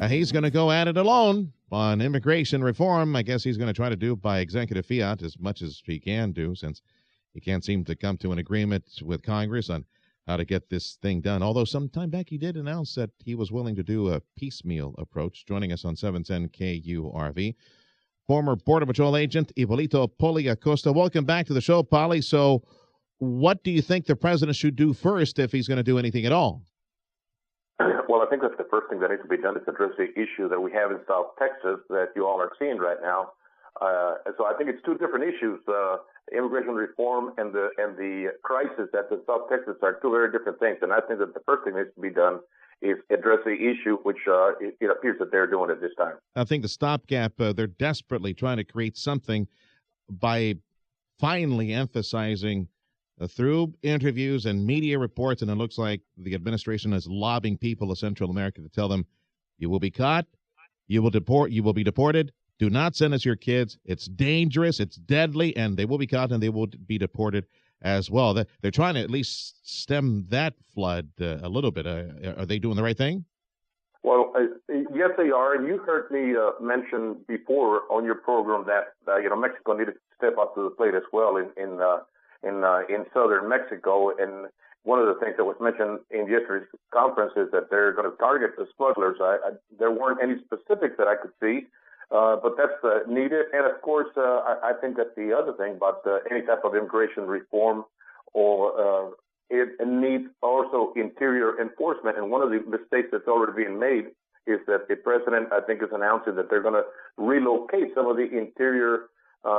He's going to go at it alone on immigration reform. I guess he's going to try to do by executive fiat as much as he can do, since he can't seem to come to an agreement with Congress on how to get this thing done. Although some time back he did announce that he was willing to do a piecemeal approach. Joining us on 710 KURV, former Border Patrol agent Hipolito Poli Acosta. Welcome back to the show, Poli. So what do you think the president should do first if he's going to do anything at all? Well, I think that's the first thing that needs to be done is address the issue that we have in South Texas that you all are seeing right now. So I think it's two different issues. Immigration reform and the crisis at the South Texas are two very different things. And I think that the first thing that needs to be done is address the issue, which it appears that they're doing at this time. I think the stopgap, they're desperately trying to create something by finally emphasizing through interviews and media reports, and it looks like the administration is lobbying people of Central America to tell them, you will be caught, you will be deported, do not send us your kids, it's dangerous, it's deadly, and they will be caught and they will be deported as well. They're trying to at least stem that flood a little bit. Are they doing the right thing? Well, yes, they are. And you heard me mention before on your program that Mexico needed to step up to the plate as well in southern Mexico. And one of the things that was mentioned in yesterday's conference is that they're going to target the smugglers. There weren't any specifics that I could see, but that's needed. And of course, I think that the other thing about any type of immigration reform or it needs also interior enforcement. And one of the mistakes that's already being made is that the president, I think, is announcing that they're going to relocate some of the interior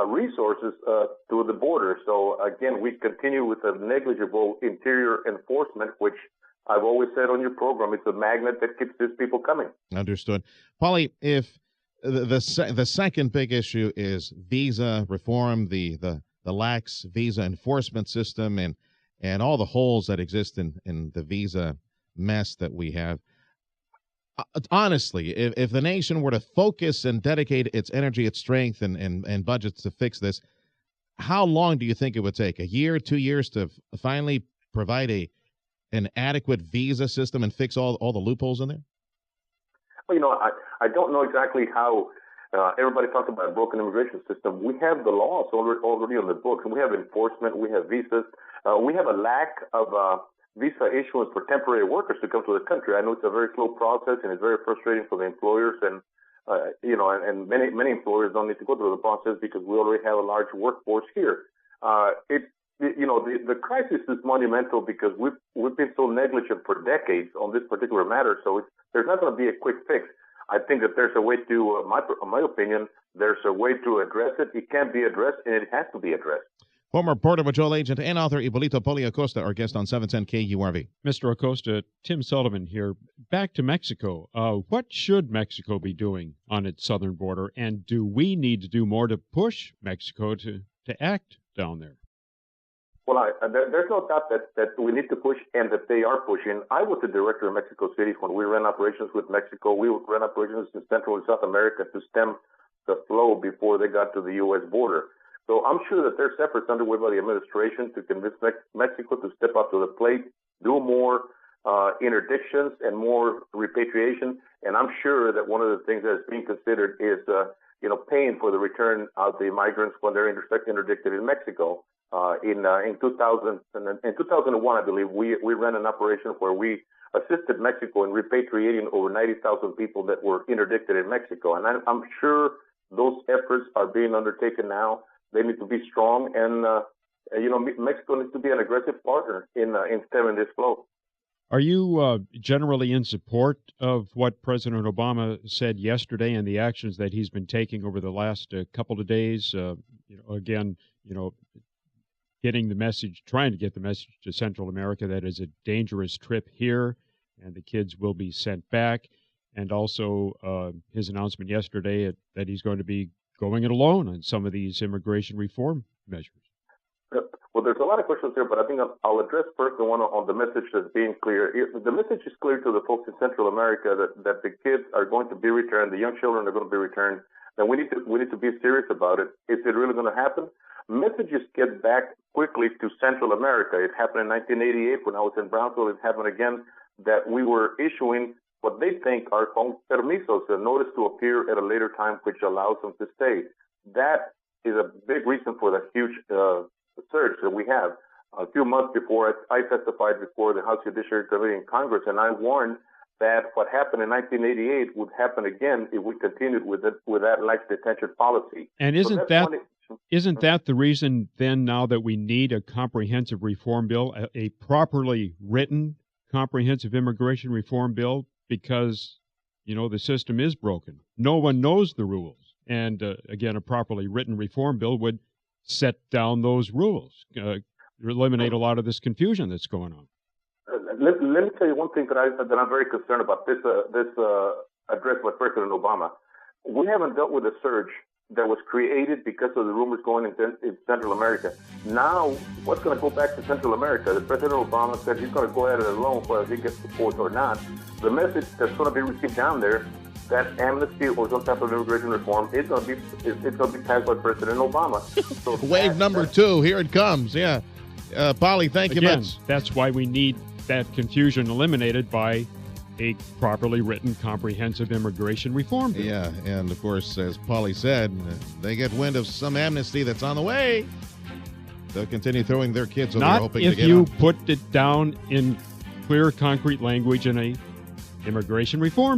resources to the border. So again, we continue with a negligible interior enforcement, which I've always said on your program, it's a magnet that keeps these people coming. Understood. Poli, if the second big issue is visa reform, the lax visa enforcement system, and all the holes that exist in the visa mess that we have. Honestly, if the nation were to focus and dedicate its energy, its strength, and budgets to fix this, how long do you think it would take? A year, 2 years to finally provide an adequate visa system and fix all the loopholes in there? Well, I don't know exactly how everybody talks about a broken immigration system. We have the laws already on the books, and we have enforcement, we have visas. We have a lack of visa issuance for temporary workers to come to the country. I know it's a very slow process, and it's very frustrating for the employers, and and many employers don't need to go through the process because we already have a large workforce here. The crisis is monumental because we've been so negligent for decades on this particular matter. So there's not going to be a quick fix. I think that there's a way to, my opinion, there's a way to address it. It can be addressed, and it has to be addressed. Former Border Patrol agent and author Hipolito Poli Acosta, our guest on 710 KURV. Mr. Acosta, Tim Sullivan here. Back to Mexico. What should Mexico be doing on its southern border, and do we need to do more to push Mexico to act down there? Well, there's no doubt that we need to push and that they are pushing. I was the director of Mexico City when we ran operations with Mexico. We ran operations in Central and South America to stem the flow before they got to the U.S. border. So I'm sure that there's efforts underway by the administration to convince Mexico to step up to the plate, do more interdictions and more repatriation. And I'm sure that one of the things that is being considered is, paying for the return of the migrants when they're interdicted in Mexico. In 2001, I believe, we ran an operation where we assisted Mexico in repatriating over 90,000 people that were interdicted in Mexico. And I'm sure those efforts are being undertaken now. They need to be strong, and Mexico needs to be an aggressive partner in stemming this flow. Are you generally in support of what President Obama said yesterday and the actions that he's been taking over the last couple of days? Getting the message, trying to get the message to Central America that is a dangerous trip here, and the kids will be sent back, and also his announcement yesterday that he's going to be going it alone on some of these immigration reform measures. Well, there's a lot of questions here, but I think I'll address first the one on the message that's being clear. The message is clear to the folks in Central America that the kids are going to be returned, the young children are going to be returned, and we need to be serious about it. Is it really going to happen? Messages get back quickly to Central America. It happened in 1988 when I was in Brownsville. It happened again that we were issuing what they think are con permisos, a notice to appear at a later time, which allows them to stay. That is a big reason for the huge surge that we have. A few months before, I testified before the House Judiciary Committee in Congress, and I warned that what happened in 1988 would happen again if we continued with that lax detention policy. And isn't that the reason then now that we need a comprehensive reform bill, a properly written comprehensive immigration reform bill? Because, you know, the system is broken. No one knows the rules. And again, a properly written reform bill would set down those rules, eliminate a lot of this confusion that's going on. Let me tell you one thing that I'm very concerned about. This address by President Obama. We haven't dealt with a surge that was created because of the rumors going in Central America. Now, what's going to go back to Central America? The President Obama said he's going to go at it alone, whether he gets support or not. The message that's going to be received down there, that amnesty or some type of immigration reform, it's going to be passed by President Obama. So wave number 2, here it comes. Yeah, Poli, thank you much. That's why we need that confusion eliminated by a properly written, comprehensive immigration reform bill. Yeah, and of course, as Poli said, they get wind of some amnesty that's on the way. They'll continue throwing their kids over, hoping to get Not if you put it down in clear, concrete language in a immigration reform